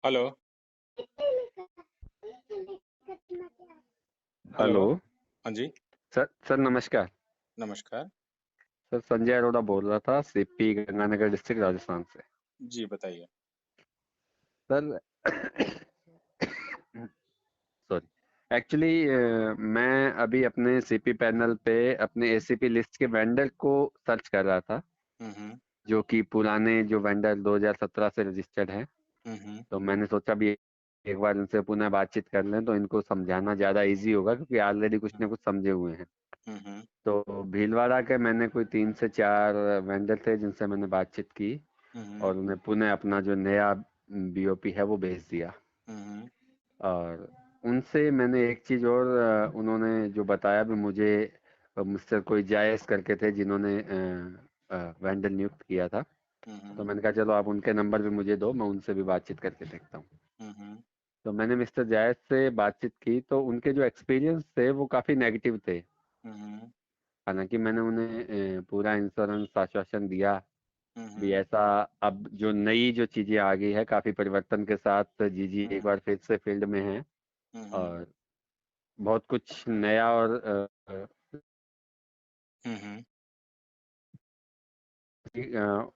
Hello. Hello. Hello. हाँ जी। Sir नमस्कार। नमस्कार। सर संजय अरोड़ा बोल रहा था, सीपी गंगानगर डिस्ट्रिक्ट राजस्थान से। जी बताइए। सर सॉरी, एक्चुअली मैं अभी अपने सीपी पैनल पे अपने एसीपी लिस्ट के वेंडर को सर्च कर रहा था, हम्म। जो कि पुराने जो वेंडर 2017 से रजिस्टर्ड हैं। हम्म। तो मैंने सोचा भी एक बार इनसे पुनः बातचीत कर लें तो इनको समझाना ज़्यादा इजी होगा, क्योंकि ऑलरेडी कुछ ना कुछ समझे हुए हैं। हम्म। तो भीलवाड़ा के मैंने कोई 3 से 4 वेंडर थे जिनसे मैंने बातचीत की, हम्म। और उन्हें पुनः अपना जो नया बीओपी है वो भेज दिया। हम्म। और उनसे मैंने एक चीज़ और, उन्होंने जो बताया भी मुझे, मुझसे कोई जायज़ करके थे जिन्होंने वेंडर नियुक्त किया था। तो हम्म। मैंने कहा चलो आप उनके नंबर भी मुझे दो, मैं उनसे भी बातचीत करके देखता हूँ। हम्म। तो मैंने मिस्टर जायज़ से बातचीत की तो उनके जो एक्सपीरियंस थे वो काफ़ी नेगेटिव थे। हम्म। हालांकि मैंने उन्हें पूरा इंश्योरेंस आश्वासन दिया भी, हम्म। ऐसा अब जो नई जो चीज़ें आ गई है काफ़ी परिवर्तन के साथ, जी जी एक बार फिर से फील्ड में है, हम्म। और बहुत कुछ नया, और हम्म।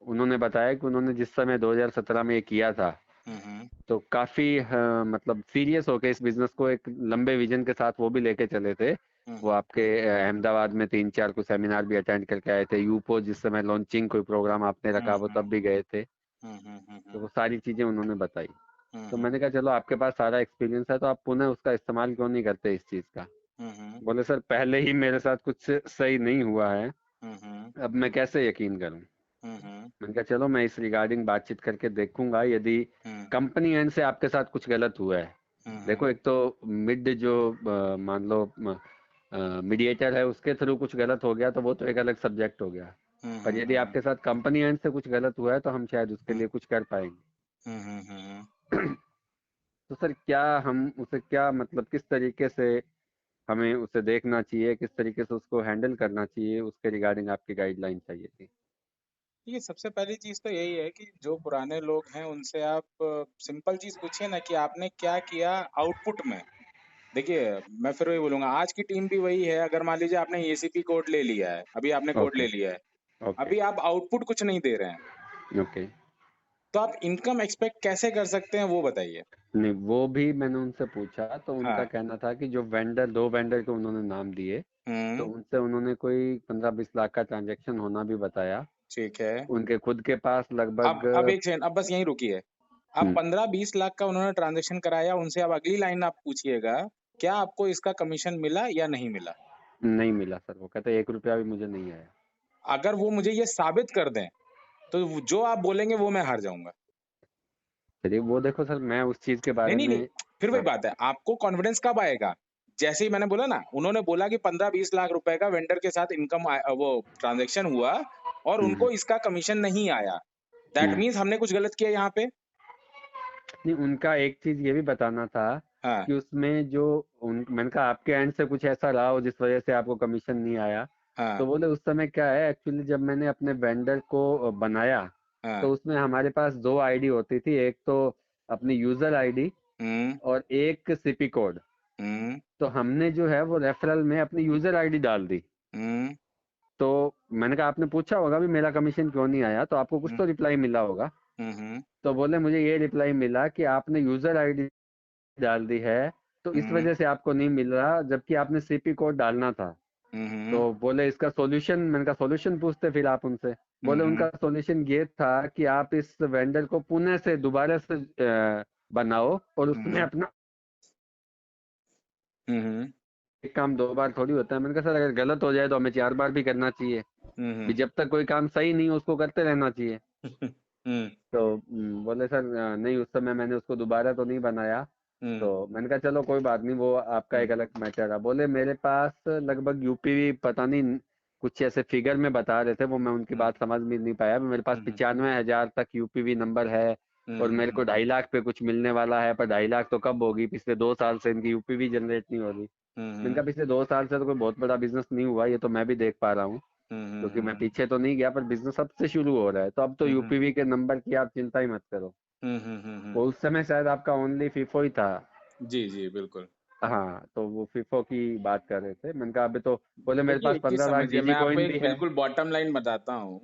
उन्होंने बताया कि उन्होंने जिस समय 2017 में ये किया था, हम्म। तो काफ़ी मतलब सीरियस होके इस बिजनेस को एक लंबे विजन के साथ वो भी लेके चले थे। वो हम्म। आपके अहमदाबाद में 3 4 कुछ सेमिनार भी अटेंड करके आए थे, यूपो जिस समय लॉन्चिंग कोई प्रोग्राम आपने रखा वो तब भी गए थे। तो वो सारी चीज़ें उन्होंने बताई। तो हम्म। मैंने कहा चलो आपके पास सारा एक्सपीरियंस है तो आप पुनः उसका इस्तेमाल क्यों नहीं करते इस चीज़ का। हम्म। बोले सर पहले ही मेरे साथ कुछ सही नहीं हुआ है, हम्म। अब मैं कैसे यकीन करूं। हम्म। मैंने कहा चलो मैं इस रिगार्डिंग बातचीत करके देखूंगा, यदि कंपनी एंड से आपके साथ कुछ गलत हुआ है। हम्म। देखो एक तो मिड जो मान लो मीडिएटर है उसके थ्रू कुछ गलत हो गया तो वो तो एक अलग सब्जेक्ट हो गया, पर यदि हम्म। आपके साथ कंपनी एंड से कुछ गलत हुआ है तो हम शायद उसके लिए कुछ कर पाएंगे। हम्म। तो सर क्या हम उसे क्या मतलब किस तरीके से हमें उसे देखना चाहिए, किस तरीके से उसको हैंडल करना चाहिए, उसके रिगार्डिंग आपकी गाइडलाइन चाहिए थी। ये सबसे पहली चीज तो यही है कि जो पुराने लोग हैं उनसे आप सिंपल चीज पूछिए ना कि आपने क्या किया आउटपुट में। देखिए, मैं फिर वही बोलूंगा, आज की टीम भी वही है। अगर मान लीजिए आपने एसीपी कोड ले लिया है, अभी आपने कोड ओके। ले लिया है, ओके। अभी आप आउटपुट कुछ नहीं दे रहे हैं, ओके। तो आप इनकम एक्सपेक्ट कैसे कर सकते हैं वो बताइए। नहीं, वो भी मैंने उनसे पूछा तो उनका हाँ। कहना था कि जो वेंडर, 2 वेंडर के उन्होंने नाम दिए, तो हम्म। उनसे उन्होंने कोई 15 20 लाख का ट्रांजैक्शन होना भी बताया। ठीक है। उनके खुद के पास लगभग अब एक सेकंड, अब बस यहीं रुकिए। अब हम्म, 15-20 लाख का उन्होंने ट्रांजेक्शन कराया, उनसे अब अगली लाइन आप पूछिएगा, क्या आपको इसका कमीशन मिला या नहीं मिला। नहीं मिला सर, वो कहते 1 रुपया भी मुझे नहीं आया। अगर वो मुझे ये साबित कर दें तो जो आप बोलेंगे वो मैं हार जाऊंगा। चलिए वो देखो सर, मैं उस चीज के नहीं बारे नहीं में नहीं, फिर वही हाँ। बात है, आपको कॉन्फिडेंस कब आएगा। जैसे ही मैंने बोला ना, उन्होंने बोला कि 15-20 लाख रुपए का वेंडर के साथ वो ट्रांजेक्शन हुआ और हम्म। उनको इसका कमीशन नहीं आया, दैट हम्म। मीन्स हमने कुछ गलत किया यहाँ पे। नहीं, उनका एक चीज ये भी बताना था हाँ। कि उसमें जो मैंने कहा आपके एंड से कुछ ऐसा रहा हो जिस वजह से आपको कमीशन नहीं आया। तो हाँ। बोले उस समय क्या है, एक्चुअली जब मैंने अपने वेंडर को बनाया हाँ। तो उसमें हमारे पास 2 आईडी होती थी, एक तो अपनी यूजर आईडी हम्म। और एक सीपी कोड। हम्म। तो हमने जो है वो रेफरल में अपनी यूजर आईडी डाल दी। हम्म। तो मैंने कहा आपने पूछा होगा भी मेरा कमीशन क्यों नहीं आया, तो आपको कुछ हम्म। तो रिप्लाई मिला होगा। हम्म। तो बोले मुझे ये रिप्लाई मिला कि आपने यूजर आईडी डाल दी है तो इस हम्म। वजह से आपको नहीं मिल रहा, जबकि आपने सीपी कोड डालना था। हम्म। तो बोले इसका सॉल्यूशन, मैंने कहा सॉल्यूशन पूछते फिर आप उनसे। बोले हम्म। उनका सॉल्यूशन ये था कि आप इस वेंडर को पुनः से दोबारा से बनाओ और उसमें हम्म। अपना हम्म। एक काम 2 बार थोड़ी होता है। मैंने कहा सर अगर गलत हो जाए तो हमें 4 बार भी करना चाहिए, भी हम्म। जब तक कोई काम सही नहीं हो उसको करते रहना चाहिए। हम्म। तो बोले सर नहीं उस समय मैंने उसको दोबारा तो नहीं बनाया। हम्म। तो मैंने कहा चलो कोई बात नहीं, वो आपका एक अलग मैटर है। बोले मेरे पास लगभग यूपीवी पता नहीं कुछ ऐसे फिगर में बता रहे थे, वो मैं उनकी हम्म। बात समझ में नहीं पाया। मेरे पास हम्म। 95,000 तक यूपीवी नंबर है और मेरे हम्म। को 2.5 लाख पे कुछ मिलने वाला है, पर 2.5 लाख तो कब होगी, पिछले 2 साल से इनकी यूपीवी जनरेट नहीं हो रही। मैंने हम्म। कहा पिछले 2 साल से तो कोई बहुत बड़ा बिजनेस नहीं हुआ, ये तो मैं भी देख पा रहा हूँ, क्योंकि मैं हम्म। पीछे तो नहीं गया, पर बिजनेस अब से शुरू हो रहा है, तो अब तो हम्म। यूपीवी के नंबर की आप चिंता ही मत करो। हम्म। वो उस समय शायद आपका ओनली फीफो ही था। जी जी बिल्कुल। हाँ, तो वो फीफो की बात कर रहे थे। मैंने कहा अभी तो, बोले मेरे देखिए पास एक चीज 15 लाख समझिए, मैं जीजी आपको कॉइन भी एक है। बिल्कुल बॉटम लाइन बताता हूँ।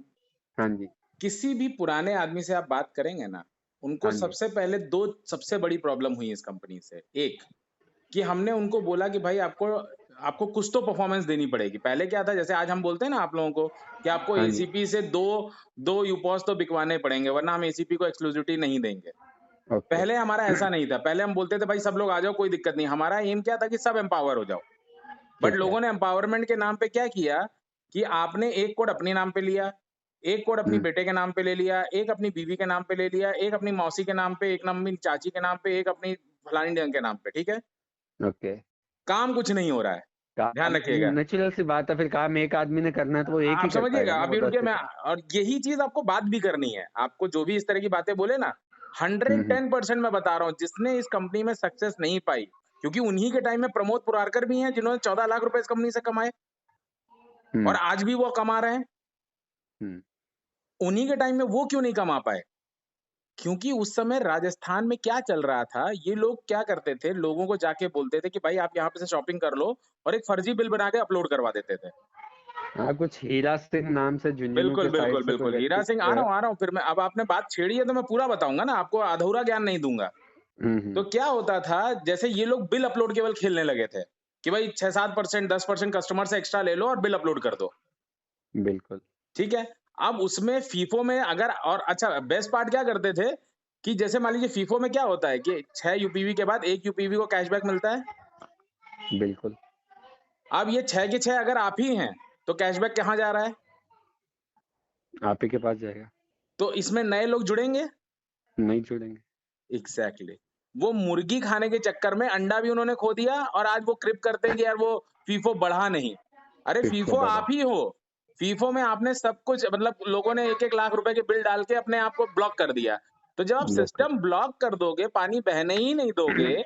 हाँ जी। किसी भी पुराने आदमी से आप बात करेंगे ना, उनको हाँ जी। सबसे पहले दो सबसे बड़ी प्रॉब्लम हुई इस कंपनी से। एक, कि हमने उनको बोला कि भाई आपको आपको कुछ तो परफॉर्मेंस देनी पड़ेगी। पहले क्या था, जैसे आज हम बोलते हैं ना आप लोगों को कि आपको हाँ जी। एसीपी से दो दो यूपॉस तो बिकवाने पड़ेंगे, वरना हम एसीपी को एक्सक्लूसिविटी नहीं देंगे। ओके। पहले हमारा ऐसा नहीं था। पहले हम बोलते थे भाई सब लोग आ जाओ, कोई दिक्कत नहीं। हमारा एम क्या था कि सब एम्पावर हो जाओ। बट ठीक है। लोगों ने एम्पावरमेंट के नाम पे क्या किया कि आपने एक कोड अपने नाम पे लिया, एक कोड अपनी हम्म। बेटे के नाम पे ले लिया, एक अपनी बीवी के नाम पे ले लिया, एक अपनी मौसी के नाम पे, एक अपनी चाची के नाम पे, एक अपनी फलानी ढंग के नाम पे, ठीक है? ओके। काम कुछ नहीं हो रहा है। ध्यान काम रखिएगा। नेचुरल सी बात है, फिर काम एक आदमी ने करना है तो वो एक ही आप कर समझिएगा, पाएगा ना, वो अभी तो रुकिए अच्छे मैं, से। और यही चीज़ आपको बात भी करनी है। आपको जो भी इस तरह की बातें बोले ना, हम्म। 110% मैं बता रहा हूँ, जिसने इस कंपनी में सक्सेस नहीं पाई, क्योंकि उन्हीं के टाइम में प्रमोद पुरारकर भी हैं, जिन्होंने 14 लाख रुपए इस कंपनी से कमाए और हम्म। आज भी वो कमा रहे हैं। हम्म। उन्हीं के टाइम में वो क्यों नहीं कमा पाए? क्योंकि उस समय राजस्थान में क्या चल रहा था, ये लोग क्या करते थे, लोगों को जाके बोलते थे कि भाई आप यहाँ पे से शॉपिंग कर लो, और एक फर्जी बिल बना के अपलोड करवा देते थे। हाँ, कुछ हीरा सिंह नाम से झुंझुनू बिल्कुल, के साइड बिल्कुल, से कोई बिल्कुल। हीरा व्यक्ति सिंह आ रहा हूँ फिर मैं, अब आपने बात छेड़ी है तो मैं पूरा बताऊँगा ना, आपको अधूरा ज्ञान नहीं दूँगा। तो हम्म। क्या होता था, जैसे ये लोग बिल अपलोड केवल खेलने लगे थे, कि भाई 6-7% 10% कस्टमर से एक्स्ट्रा ले लो और बिल अपलोड कर दो, बिल्कुल। ठीक है? अब उसमें फीफो में अगर, और अच्छा बेस्ट पार्ट क्या करते थे, कि जैसे मान लीजिए फीफो में क्या होता है कि 6 यूपीवी के बाद 1 यूपीवी को कैशबैक मिलता है। बिल्कुल। अब ये 6 के 6 अगर आप ही हैं, तो कैशबैक कहाँ जा रहा है? आप ही के पास जाएगा। तो इसमें नए लोग जुड़ेंगे? नहीं जुड़ेंगे। एग्ज़ैक्टली। वो मुर्गी खाने के चक्कर में अंडा भी उन्होंने खो दिया, और आज वो क्रिप करते हैं कि यार वो फीफो बढ़ा नहीं। अरे फिर से फीफो बढ़ा। आप ही हो। फीफो में आपने सब कुछ, मतलब लोगों ने 1-1 लाख रुपए के बिल डाल के अपने आप को ब्लॉक कर दिया। तो जब आप बिल्कुल। सिस्टम ब्लॉक कर दोगे, पानी बहने ही नहीं दोगे,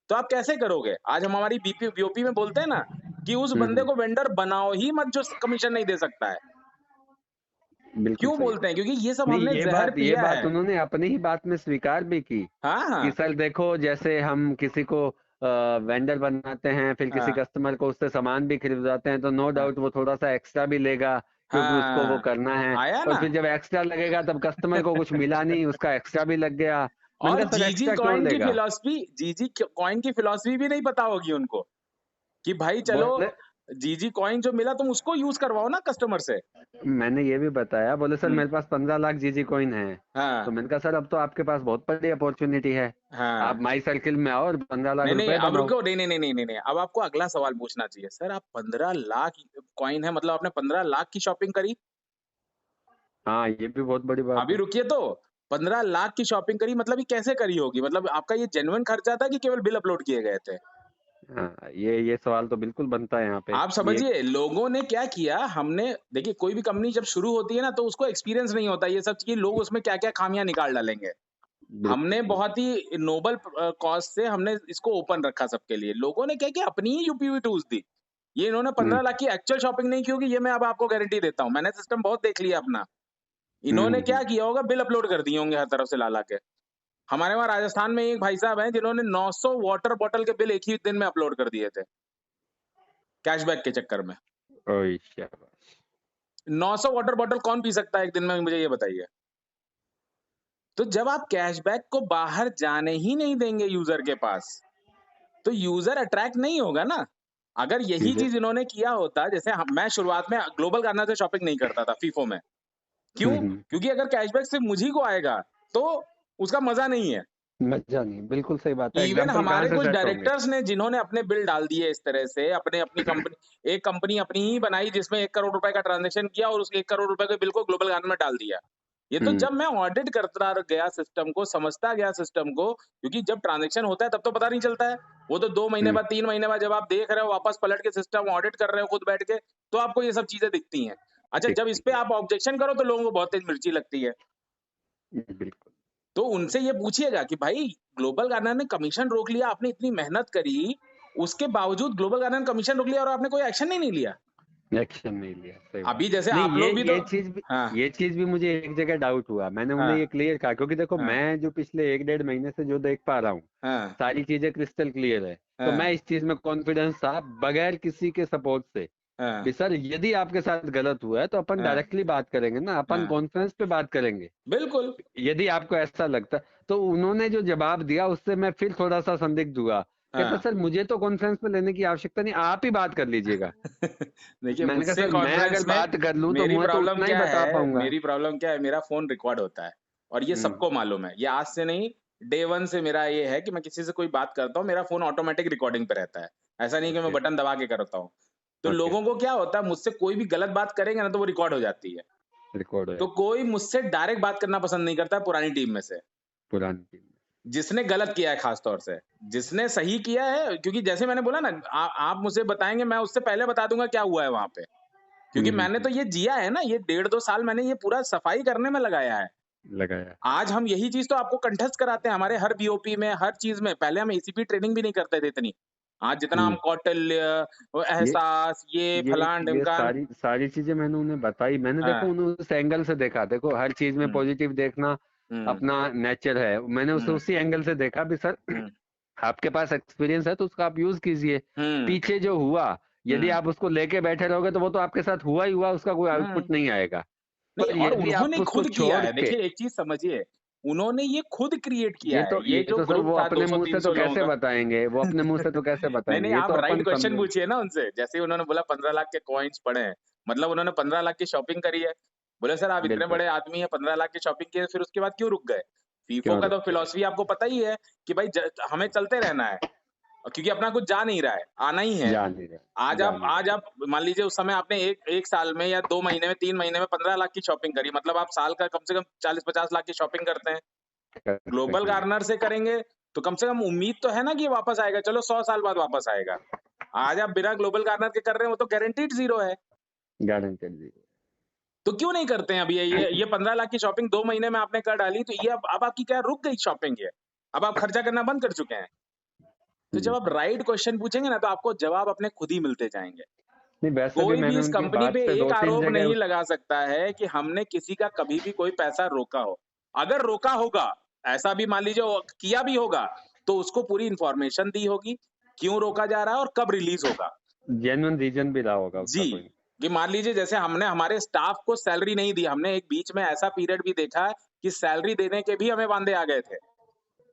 तो आप कैसे करोगे? आज हम हमारी बीओपी में बोलते हैं ना, कि उस बंदे हम्म। को वेंडर बनाओ ही मत जो कमीशन नहीं दे सकता है। बिल्कुल क्यों सही बोलते हैं? बात। क्योंकि ये सब नहीं, हमने ज़हर ये पिया बात है। उन्होंने अपनी ही बात में स्वीकार भी की हाँ, कि हाँ। सर देखो, जैसे हम किसी को वेंडर बनाते हैं, फिर किसी हाँ, कस्टमर को उससे सामान भी खरीदवाते हैं, तो नो हाँ। डाउट वो थोड़ा सा एक्स्ट्रा भी लेगा, क्योंकि उसको वो हाँ, करना है। आया और ना? फिर जब एक्स्ट्रा लगेगा तब कस्टमर को कुछ मिला नहीं, उसका एक्स्ट्रा भी लग गया। मैंने और कहा सर जीजी एक्स्ट्रा क्यों कॉइन की लेगा। फिलॉसफी, जीजी कॉइन की फिलॉसफी भी नहीं पता होगी उनको, कि भाई चलो बोले, जीजी कॉइन जो मिला तुम उसको यूज करवाओ ना कस्टमर से। मैंने ये भी बताया, बोले सर हुँ, मेरे पास 15 लाख जीजी कॉइन है। हाँ, तो मैंने कहा सर अब तो आपके पास बहुत बड़ी अपॉर्चुनिटी है, हाँ। आप माई सर्किल में आओ और 15 लाख नहीं, नहीं, रुपए अब बनाओ। रुको, नहीं, नहीं, नहीं, नहीं, नहीं, नहीं, अब आपको अगला सवाल पूछना चाहिए। सर आप 15 लाख कॉइन है, मतलब आपने 15 लाख की शॉपिंग करी? हाँ, ये भी बहुत बड़ी बात अभी है। रुकिए तो, 15 लाख की शॉपिंग करी मतलब ये कैसे करी होगी? मतलब आपका ये जेन्युइन खर्चा था कि केवल बिल अपलोड किए गए थे? हाँ, ये सवाल तो बिल्कुल बनता है यहाँ पे। आप ये समझिए, लोगों ने क्या किया, हमने देखिए कोई भी कंपनी जब शुरू होती है ना, तो उसको एक्सपीरियंस नहीं होता ये सब कि लोग उसमें क्या-क्या खामियाँ निकाल डालेंगे। बिल्कुल, हमने बिल्कुल। बहुत ही नोबल कॉज़ से हमने इसको ओपन रखा सबके लिए। लोगों ने क्या किया, अपनी ही यूपीवी टूल्स दी। ये इन्होंने हुँ, 15 लाख की एक्चुअल शॉपिंग नहीं की होगी, ये मैं अब आपको गारंटी देता हूँ। मैंने सिस्टम बहुत देख लिया अपना। हुँ, इन्होंने हुँ, क्या हुँ। किया होगा, बिल अपलोड कर दिए होंगे हर तरफ से ला-ला के। हमारे वहाँ राजस्थान में एक भाई साहब हैं जिन्होंने 900 वाटर बॉटल के बिल एक ही दिन में अपलोड कर दिए थे, कैशबैक के चक्कर में। ओह! शाबाश! 900 वाटर बॉटल कौन पी सकता है एक दिन में, मुझे ये बताइए? तो जब आप कैशबैक को बाहर जाने ही नहीं देंगे यूज़र के पास, तो यूज़र अट्रैक्ट नहीं होगा ना। अगर यही सीधे। चीज़ इन्होंने किया होता, जैसे मैं शुरुआत में ग्लोबल गार्टनर से शॉपिंग नहीं करता था फीफो में। हुँ, क्यों? हुँ। क्योंकि अगर कैशबैक सिर्फ़ मुझी को आएगा, तो उसका मज़ा नहीं है। मज़ा नहीं, बिल्कुल सही बात है। इवन एग्ज़ाम्पल कहाँ हमारे से कुछ सेट होंगे? डायरेक्टर्स ने जिन्होंने अपने बिल डाल दिए इस तरह से, अपने अपनी कंपनी, एक कंपनी अपनी ही बनाई जिसमें 1 करोड़ रुपए का ट्रांज़ैक्शन किया और उस 1 करोड़ रुपए के बिल को ग्लोबल गार्टनर में डाल दिया। ये तो हुँ, जब मैं ऑडिट करता गया सिस्टम को, समझता गया सिस्टम को, क्योंकि जब ट्रांज़ैक्शन होता है तब तो पता नहीं चलता है। वो तो 2 महीने हुँ। बाद, 3 महीने बाद जब आप देख रहे हो वापस पलट के सिस्टम ऑडिट कर रहे हो खुद बैठ के, तो आपको ये सब चीज़ें दिखती हैं। अच्छा जब इस दिखती पे है। आप ऑब्जेक्शन करो तो लोगों को बहुत तेज़ मिर्ची लगती है। बिल्कुल। तो उनसे ये पूछिएगा कि भाई ग्लोबल गार्टनर ने कमीशन रोक लिया, आपने इतनी मेहनत करी, उसके बावजूद ग्लोबल गार्टनर ने कमीशन रोक लिया और आपने कोई एक्शन ही नहीं लिया। एक्शन नहीं लिया, सही बात। अभी जैसे नहीं, आप लोग भी तो, हाँ ये चीज भी मुझे एक जगह डाउट हुआ, मैंने उन्हें हाँ ये क्लियर कहा, क्योंकि देखो हाँ मैं जो पिछले 1 डेढ़ महीने से जो देख पा रहा हूँ, हाँ सारी चीजें क्रिस्टल क्लियर है। तो हाँ मैं इस चीज में कॉन्फिडेंस था, बगैर किसी के सपोर्ट से हाँ भी। सर यदि आपके साथ गलत हुआ है तो अपन हाँ डायरेक्टली बात करेंगे ना, अपन हाँ, कॉन्फ्रेंस पे बात करेंगे। बिल्कुल। यदि आपको ऐसा लगता, तो उन्होंने जो जवाब दिया उससे मैं फिर थोड़ा सा संदिग्ध हुआ। कहता हाँ सर मुझे तो कॉन्फ्रेंस पे लेने की आवश्यकता नहीं, आप ही बात कर लीजिएगा। देखिए, मैंने कहा मुझसे सर मैं अगर कॉन्फ्रेंस में बात कर लूं तो मेरी मैं तो प्रॉब्लम उतना ही क्या बता है, पाऊंगा। मेरा फ़ोन रिकॉर्ड होता है और ये हम्म। सबको मालूम है। ये आज से नहीं, डे 1 से मेरा ये है कि मैं किसी से कोई बात करता हूँ, मेरा फ़ोन ऑटोमैटिक रिकॉर्डिंग पे रहता है। ऐसा नहीं कि मैं ओके। बटन दबा के करता हूँ। तो ओके। लोगों को क्या होता है, मुझसे कोई भी गलत बात करेंगे ना तो वो रिकॉर्ड हो जाती है। रिकॉर्ड हो तो जाती कोई मुझसे डायरेक्ट बात करना पसंद नहीं करता है पुरानी टीम में से। पुरानी टीम में। जिसने गलत किया है ख़ास तौर से। जिसने सही किया है, क्योंकि जैसे मैंने बोला ना, आप मुझसे बताएँगे, मैं उससे पहले बता दूँगा क्या हुआ है वहाँ पे। क्योंकि मैंने तो हम्म। ये जिया है ना, ये 1.5-2 साल मैंने ये पूरा सफाई करने में लगाया है। लगाया। आज हम यही चीज़ तो आपको कंठस्थ कराते हैं हमारे हर बीओपी में, हर चीज़ में। पहले हम एसीपी ट्रेनिंग भी नहीं करते थे इतनी। आज जितना हम हम्म। कौटिल्य, वो ये एहसास, ये ये फलान-ढिमकान। सारी सारी चीजें मैंने उन्हें बताई, मैंने देखो हाँ, उन्हें उस एंगल से देखा। देखो हर चीज में हुँ, पॉजिटिव देखना हुँ, अपना नेचर है, मैंने उसे हुँ, उसी एंगल से देखा भी। सर हुँ, आपके पास एक्सपीरियंस है तो उसका आप यूज कीजिए। हुँ, पीछे जो हुआ, यदि हुँ, आप उसको लेके बैठे रहोगे तो वो तो आपके साथ हुआ ही हुआ, उसका कोई हुँ। आउटपुट नहीं आएगा। नहीं, पर और यदि उन्होंने आप उसको खुद किया छोड़ है। के, देखिए, एक चीज़ समझिए, उन्होंने ये खुद क्रिएट किया है। ये जो सर ग्रुप वो था अपने मुंह से तो 200-300 लोगों कैसे का। बताएंगे, वो अपने मुंह से तो कैसे नहीं, बताएंगे, नहीं, ये आप तो राइट अपन क्वेश्चन समझे। पूछिए ना उनसे। जैसे ही उन्होंने बोला 15 लाख के कॉइन्स पड़े हैं, मतलब उन्होंने 15 लाख की शॉपिंग करी है। बोले सर आप इतने बिल्कुल। बड़े आदमी हैं, 15 लाख की शॉपिंग की है, फिर उसके बाद क्यों रुक गए? फीफो क्यों का रुक तो गए। फिलॉसफी आपको पता ही है कि भाई हमें चलते रहना है, और क्योंकि अपना कुछ जा नहीं रहा है, आना ही है। जा नहीं रहा, जा नहीं आज रहा। आप मान लीजिए, उस समय आपने एक साल में या 2 महीने में, 3 महीने में 15 लाख की शॉपिंग करी, मतलब आप साल का कम से कम 40-50 लाख की शॉपिंग करते हैं। करते ग्लोबल हैं। गार्नर से करेंगे, तो कम से कम उम्मीद तो है ना कि ये वापस आएगा। चलो 100 साल बाद वापस आएगा। आज आप बिना ग्लोबल गार्नर के कर रहे हैं, वो तो गारंटीड ज़ीरो है। Guaranteed zero. तो क्यों नहीं करते हैं? अब ये 15 लाख की शॉपिंग 2 महीने में आपने कर डाली, तो ये अब आपकी क्या रुक गई शॉपिंग ये? अब आप खर्चा करना बंद कर चुके हैं। तो जब आप राइट क्वेश्चन पूछेंगे ना, तो आपको जवाब अपने खुद ही मिलते जाएँगे। नहीं, वैसे भी कोई भी मैंने इस उनकी कंपनी बात पे से एक 2-3 आरोप जगह नहीं उस। लगा सकता है कि हमने किसी का कभी भी कोई पैसा रोका हो। अगर रोका होगा, ऐसा भी मान लीजिए किया भी होगा, तो उसको पूरी इन्फॉर्मेशन दी होगी, क्यों रोका जा रहा है और कब रिलीज़ होगा। जेन्युइन रीजन भी रहा होगा जी, उसका कोई। कि मान लीजिए जैसे हमने हमारे स्टाफ को सैलरी नहीं दी, हमने एक बीच में ऐसा पीरियड भी देखा है कि सैलरी देने के भी हमें वांदे आ गए थे।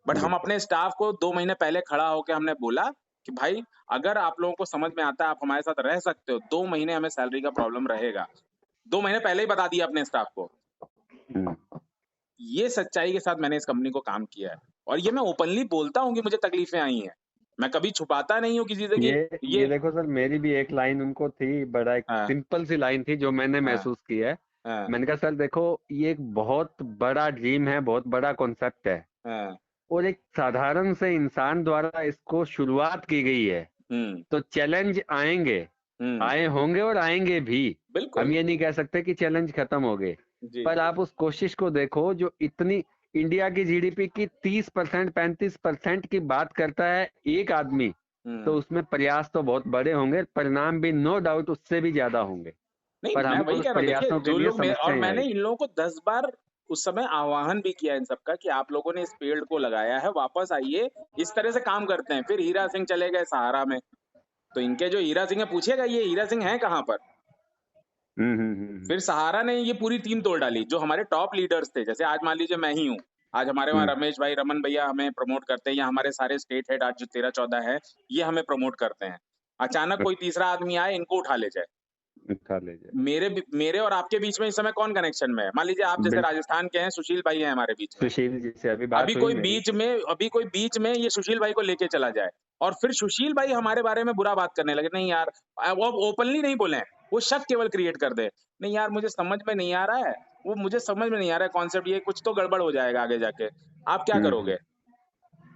बट हम बिल्कुल। अपने स्टाफ को 2 महीने पहले खड़ा होके हमने बोला कि भाई, अगर आप लोगों को समझ में आता है, आप हमारे साथ रह सकते हो, 2 महीने हमें सैलरी का प्रॉब्लम रहेगा। 2 महीने पहले ही बता दिया अपने स्टाफ को। हम्म। ये सच्चाई के साथ मैंने इस कंपनी को काम किया है, और ये मैं ओपनली बोलता हूँ कि मुझे तकलीफ़ें आई हैं। मैं कभी छुपाता नहीं हूँ किसी से कि ये ये। देखो सर, मेरी भी एक लाइन उनको थी, बड़ा एक हाँ, सिंपल सी लाइन थी जो मैंने हाँ, महसूस की है। हाँ, मैंने कहा सर देखो, ये एक बहुत बड़ा ड्रीम है, बहुत बड़ा कॉन्सेप्ट है, हाँ। और एक साधारण से इंसान द्वारा इसको शुरुआत की गई है। हुँ, तो चैलेंज आएंगे, हुँ। आए होंगे और आएंगे भी। हम बिल्कुल। ये नहीं कह सकते कि चैलेंज खत्म हो गए। जी, पर आप उस कोशिश को देखो जो इतनी, इंडिया की जीडीपी की 30% 35% की बात करता है एक आदमी, तो हुँ। उसमें प्रयास तो बहुत बड़े होंगे, परिणाम भी नो डाउट उससे भी ज्यादा होंगे। नहीं, पर मैं हमें वही उस कह रहा हूँ, देखिए प्रयासों के जो लिए लोग और समस्याएं मैंने आई। इन लोगों को 10 बार उस समय आह्वान भी किया इन सबका कि आप लोगों ने इस फ़ील्ड को लगाया है, वापस आइए, इस तरह से काम करते हैं। फिर हीरा सिंह चले गए सहारा में, तो इनके जो हीरा सिंह है, पूछिएगा ये हीरा सिंह हैं कहाँ पर? फिर सहारा ने ये पूरी टीम तोड़ डाली, जो हमारे टॉप लीडर्स थे। जैसे आज मान लीजिए मैं ही हूँ, आज हमारे वहाँ हम्म। रमेश भाई, रमन भैया हमें प्रमोट करते हैं, या हमारे सारे स्टेट हेड आज जो 13-14 हैं, ये हमें प्रमोट करते हैं। अचानक कोई तीसरा आदमी आए, इनको उठा ले जाए। उठा ले जाए। मेरे और आपके बीच में इस समय कौन कनेक्शन में है? मान लीजिए आप जैसे बिल्कुल। राजस्थान के हैं, सुशील भाई हैं हमारे बीच में। सुशील जी से अभी बात हुई मेरी। अभी कोई बीच में ये सुशील भाई को लेके चला जाए, और फिर सुशील भाई हमारे बारे में बुरा बात करने लगे, नहीं यार, वो ओपनली नहीं बोले हैं, वो शक केवल क्रिएट कर दे, नहीं यार मुझे समझ में नहीं आ रहा है, वो मुझे समझ में नहीं आ रहा है कॉन्सेप्ट, ये कुछ तो गड़बड़ हो जाएगा आगे जाके। आप क्या करोगे? हम्म।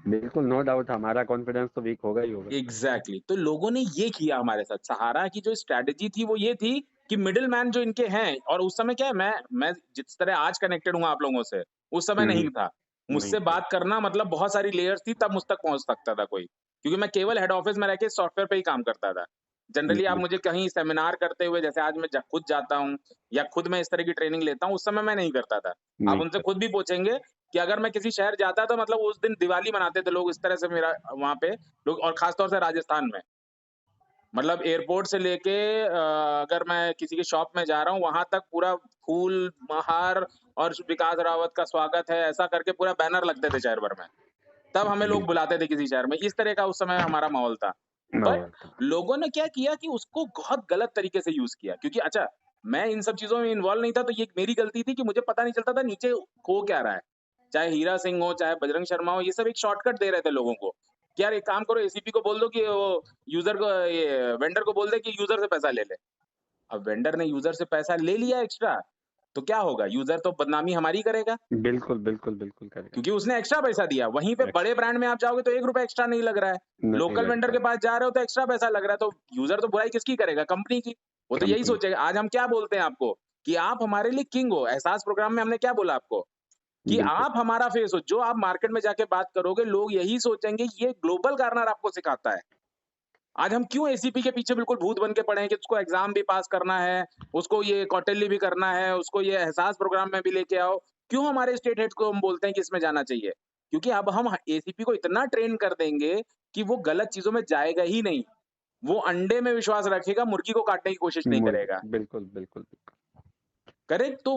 बिल्कुल, नो डाउट हमारा कॉन्फिडेंस तो वीक होगा ही होगा। एग्ज़ैक्टली, तो लोगों ने ये किया हमारे साथ। सहारा की जो स्ट्रैटेजी थी वो ये थी कि मिडलमैन जो इनके हैं, और उस समय क्या है, मैं जिस तरह आज कनेक्टेड हूँ आप लोगों से, उस समय नहीं था। नहीं मुझसे थे। बात करना मतलब बहुत सारी लेयर्स थी, तब मुझ तक पहुँच सकता था कोई। क्योंकि मैं केवल हेड ऑफ़िस में रह के सॉफ्टवेयर पे ही काम करता था। जनरली आप मुझे बिल्कुल, कहीं सेमिनार करते हुए, जैसे आज मैं खुद जाता हूँ या खुद मैं इस तरह की ट्रेनिंग लेता हूँ, उस समय मैं नहीं करता था। आप नहीं उनसे कर खुद भी पूछेंगे कि अगर मैं किसी शहर जाता तो मतलब उस दिन दिवाली मनाते थे लोग, इस तरह से मेरा वहाँ पे लोग, और खास तौर से राजस्थान में। मतलब एयरपोर्ट से लेके अगर मैं किसी के शॉप में जा रहा हूँ, वहाँ तक पूरा फूल, हार और विकास रावत का स्वागत है, ऐसा करके पूरा बैनर लगते थे शहर भर में। तब हमें लोग बिल्कुल, बुलाते थे किसी शहर में, इस तरह का उस समय हमारा माहौल था। बट माहौल था। लोगों ने क्या किया कि उसको बहुत गलत तरीके से यूज़ किया, क्योंकि अच्छा, मैं इन सब चीज़ों में इन्वॉल्व नहीं था, तो ये मेरी गलती थी कि मुझे पता नहीं चलता था नीचे हो क्या रहा है। चाहे हीरा सिंह हो, चाहे बजरंग शर्मा हो, ये सब एक शॉर्टकट दे रहे थे लोगों को, कि यार एक काम करो, एसीपी को बोल दो कि वो यूज़र को, ये वेंडर को बोल दे कि यूज़र से पैसा ले ले। अब वेंडर ने यूज़र से पैसा ले लिया एक्स्ट्रा, तो क्या होगा? यूज़र तो बदनामी हमारी करेगा। बिल्कुल, बिल्कुल, बिल्कुल करेगा। क्योंकि उसने एक्स्ट्रा पैसा दिया। वहीं पे एक्स बड़े ब्रांड में आप जाओगे तो ₹1 एक्स्ट्रा नहीं लग रहा है। नहीं लोकल लग वेंडर रहा के है, पास जा रहे हो तो एक्स्ट्रा पैसा लग रहा है, तो यूज़र तो बुराई किसकी करेगा? कंपनी की। वो तो यही कंपनी सोचेगा। आज हम क्या बोलते हैं आपको कि आप हमारे लिए किंग हो। एहसास प्रोग्राम में हमने क्या बोला आपको कि बिल्कुल, आप हमारा फेस हो। जो आप मार्केट में जाके बात करोगे, लोग यही सोचेंगे ये ग्लोबल कार्नर आपको सिखाता है। आज हम क्यों एसीपी के पीछे बिल्कुल भूत बन के पड़े हैं कि उसको एग्ज़ाम भी पास करना है, उसको ये क्वार्टरली भी करना है, उसको ये एहसास प्रोग्राम में भी लेके आओ। क्यों हमारे स्टेट हेड को हम बोलते हैं कि इसमें जाना चाहिए? क्योंकि अब हम एसीपी को इतना ट्रेन कर देंगे कि वो गलत चीज़ों में जाएगा ही नहीं। वो अंडे में विश्वास रखेगा, मुर्गी को काटने की कोशिश नहीं मुर्गी करेगा। बिल्कुल, बिल्कुल, बिल्कुल, करेक्ट? तो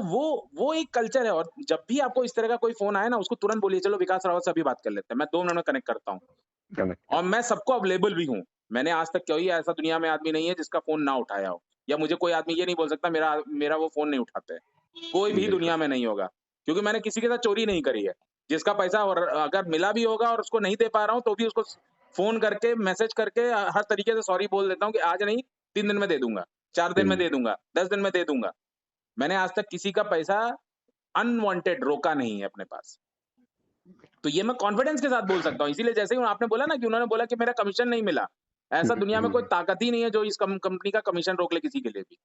वो एक कल्चर है, और जब भी आपको इस तरह का कोई फ़ोन आए ना, उसको तुरंत बोलिए, "चलो विकास रावत से अभी बात कर लेते हैं, मैं 2 मिनट में कनेक्ट करता हूँ।" कनेक्ट और करता मैं सबको अवेलेबल भी हूँ। मैंने आज तक कोई ऐसा दुनिया में आदमी नहीं है जिसका फ़ोन ना उठाया हो, या मुझे कोई आदमी ये नहीं बोल सकता मेरा मेरा वो फ़ोन नहीं उठाते हैं। कोई हूँ। भी बिल्कुल, दुनिया में नहीं होगा, क्योंकि मैंने किसी के साथ चोरी नहीं करी है। जिसका पैसा और अगर मिला भी होगा और उसको नहीं दे पा रहा हूँ, तो भी उसको फ़ोन करके, मैसेज करके हर तरीके से सॉरी बोल देता हूँ कि आज नहीं, 3 दिन में दे दूँगा, 4 दिन में 3 दे दूँगा, 10 दिन में दे दूँगा। मैंने आज तक किसी का पैसा अनवांटेड रोका नहीं है अपने पास। तो ये मैं कॉन्फिडेंस के साथ बोल सकता हूँ। इसीलिए जैसे ही आपने बोला ना कि उन्होंने बोला कि मेरा कमीशन नहीं मिला। हुँ, ऐसा दुनिया में हुँ, कोई हुँ, ताकत ही नहीं है जो इस कंपनी का कमीशन रोक ले किसी के लिए भी।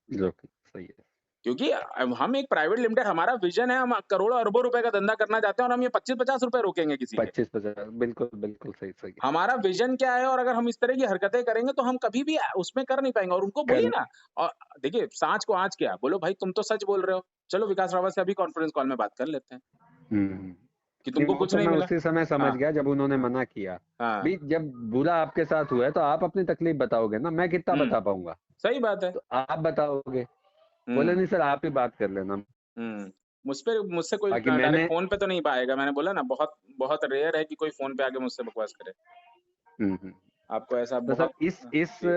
जोखिम सही है। क्योंकि हम एक प्राइवेट लिमिटेड, हमारा विज़न है, हम करोड़ों अरबों रुपए का धंधा करना चाहते हैं और हम ये 25-50 रुपए रोकेंगे किसी के। 25-50 बिल्कुल, बिल्कुल सही, सही है। हमारा विज़न क्या है, और अगर हम इस तरह की हरकतें करेंगे तो हम कभी भी उसमें कर नहीं पाएँगे, और उनको बोलिए कर ना। और देखिए, साँच को आँच क्या, बोलो भाई तुम तो सच बोल रहे हो। चलो विकास रावत से अभी कॉन्फ्रेंस कॉल में बात कर लेते हैं हुँ, हुँ। कि नहीं, तुमको वो कुछ तो नहीं मैं मिला। उसी समय समझ हाँ, गया जब उन्होंने मना किया। हाँ। भई जब बुरा आपके साथ हुआ है तो आप अपनी तकलीफ बताओगे ना, मैं कितना हुँ, बता पाऊँगा? सही बात है। तो आप बताओगे। बोले हुँ। नहीं सर आप ही बात कर लेना। हुँ। मुझसे कोई बाकी डायरेक्ट मैंने फ़ोन पे तो नहीं पाएगा। मैंने बोला ना, बहुत बहुत रेयर है कि कोई फ़ोन पे आके मुझसे बकवास करे। हुँ, हुँ। आपको ऐसा तो सर बहुत इस जी।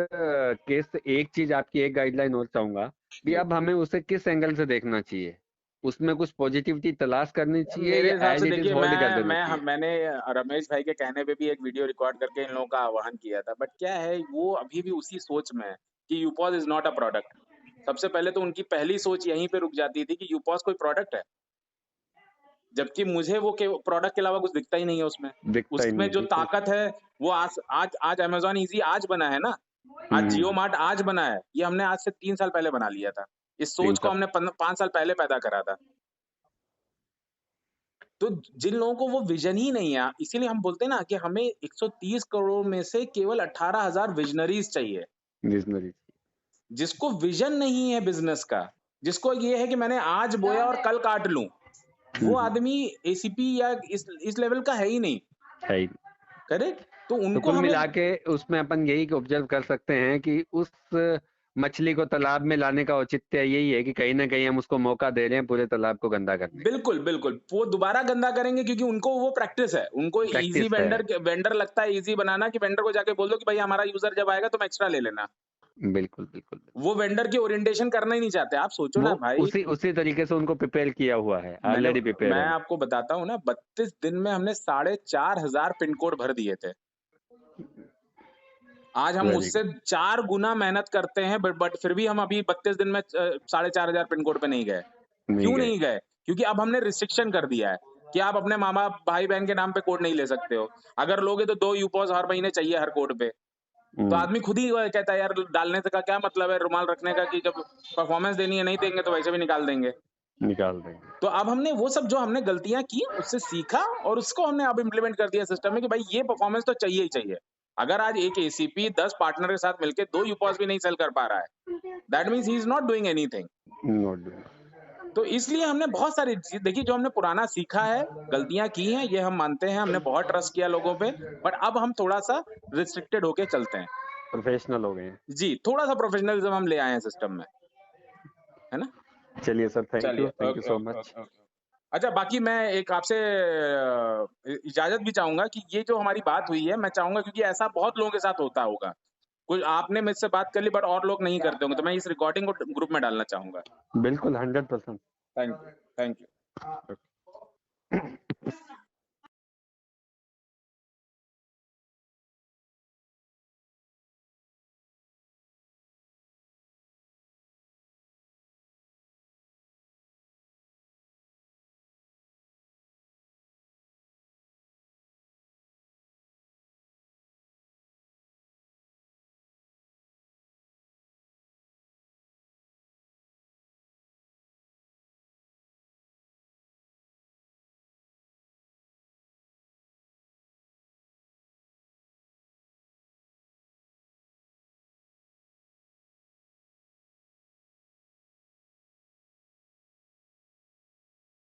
केस से एक चीज़ आपकी एक गाइडलाइन और चाहूँगा कि जी। अब हमें उसे किस एंगल से देखना चाहिए? उसमें कुछ पॉज़िटिविटी तलाश करनी चाहिए मेरे या हिसाब से ऐज़ इट इज़ देखिए, होल्ड कर देना मैं ह चाहिए? मैंने रमेश भाई के कहने पे भी एक वीडियो रिकॉर्ड करके इन लोगों का आह्वान किया था। बट क्या है, वो अभी भी उसी सोच में है कि यूपॉज़ इज़ नॉट अ प्रोडक्ट। सबसे पहले तो उनकी पहली सोच यहीं पे रुक जाती थी कि यूपॉज़ कोई प्रोडक्ट है। जबकि मुझे वो के प्रोडक्ट के अलावा कुछ दिखता ही नहीं है उसमें। दिखता ही उसमें नहीं, जो बिल्कुल। ताकत है, वो आज अमेज़न ईज़ी आज बना है ना। हुँ, आज जियो हुँ। मार्ट आज बना है। ये हमने आज से 3 साल पहले बना लिया था। इस 3 सोच को साल हमने 5 साल पहले पैदा करा था। तो जिन लोगों को वो विज़न ही नहीं है, इसीलिए हम बोलते हैं ना कि हमें 130 करोड़ में से केवल 18,000 विज़नरीज़ चाहिए। विज़नरी जिसको विज़न नहीं है बिज़नेस का, जिसको ये है कि मैंने आज बोया और कल काट लूँ, हुँ, वो हुँ। आदमी एसीपी या इस लेवल का है ही नहीं। है ही। करेक्ट? तो तो उनको कुल हमें मिला के उसमें अपन यही ऑब्ज़र्व कर सकते हैं कि उस मछली को तालाब में लाने का औचित्य यही है कि कहीं न कहीं हम उसको मौका दे रहे हैं पूरे तालाब को गंदा करने का। बिल्कुल, बिल्कुल। वो दोबारा गंदा करेंगे क्योंकि उनको वो प्रैक्टिस है। उनको ईज़ी प्रैक्टिस है। वेंडर लगता है ईज़ी बनाना, कि वेंडर को जाके बोल दो कि भाई हमारा यूज़र जब आएगा तुम एक्स्ट्रा ले लेना। बिल्कुल, बिल्कुल। वो वेंडर की ओरिएंटेशन करना ही नहीं चाहते। आप सोचो वो ना भाई, उसी उसी तरीके से उनको प्रिपेयर किया हुआ है, मैंने ऑलरेडी प्रिपेयर मैं है वो। आपको बताता हूँ ना, 32 दिन में हमने 4,500 पिन कोड भर दिए थे। आज हम वेरी उससे गुड, 4 गुना मेहनत करते हैं, बट फिर भी हम अभी 32 दिन में 4,500 पिन कोड पे नहीं गए। नहीं क्यों गए। नहीं गए? क्योंकि अब हमने रिस्ट्रिक्शन कर दिया है कि आप अपने माँ-बाप, भाई-बहन के नाम पे कोड नहीं ले सकते हो। अगर लोगे तो 2 यूपॉस हर महीने चाहिए हर कोड पे। तो हुँ, आदमी खुद ही कहता है यार डालने से का क्या मतलब है रुमाल रखने का, कि जब परफॉर्मेंस देनी है, नहीं देंगे तो वैसे भी निकाल देंगे। निकाल देंगे। तो अब हमने वो सब जो हमने गलतियाँ की, उससे सीखा और उसको हमने अब इम्प्लीमेंट कर दिया सिस्टम में कि भाई ये परफॉर्मेंस तो चाहिए ही चाहिए। अगर आज एक एसीपी 10 पार्टनर के साथ मिलके 2 यूपॉस भी नहीं सेल कर पा रहा है, that means he is not doing anything. Not doing. तो इसलिए हमने बहुत सारी चीज देखी, जो हमने पुराना सीखा है, गलतियां की हैं, ये हम मानते हैं, हमने बहुत ट्रस्ट किया लोगों पे, बट अब हम थोड़ा सा रिस्ट्रिक्टेड होके चलते हैं। प्रोफेशनल हो गए हैं। जी, थोड़ा सा प्रोफेशनलिज्म हम ले आए हैं सिस्टम में, है ना? चलिए सर, थैंक चलिए, you okay so okay much. Okay okay. अच्छा, बाकी मैं एक आपसे इजाजत भी चाहूंगा कि ये जो हमारी बात हुई है, मैं चाहूंगा, क्योंकि ऐसा बहुत लोगों के साथ होता होगा, कुछ आपने मुझसे बात कर ली बट और लोग नहीं करते होंगे, तो मैं इस रिकॉर्डिंग को ग्रुप में डालना चाहूंगा। बिल्कुल 100%। Thank you, thank you.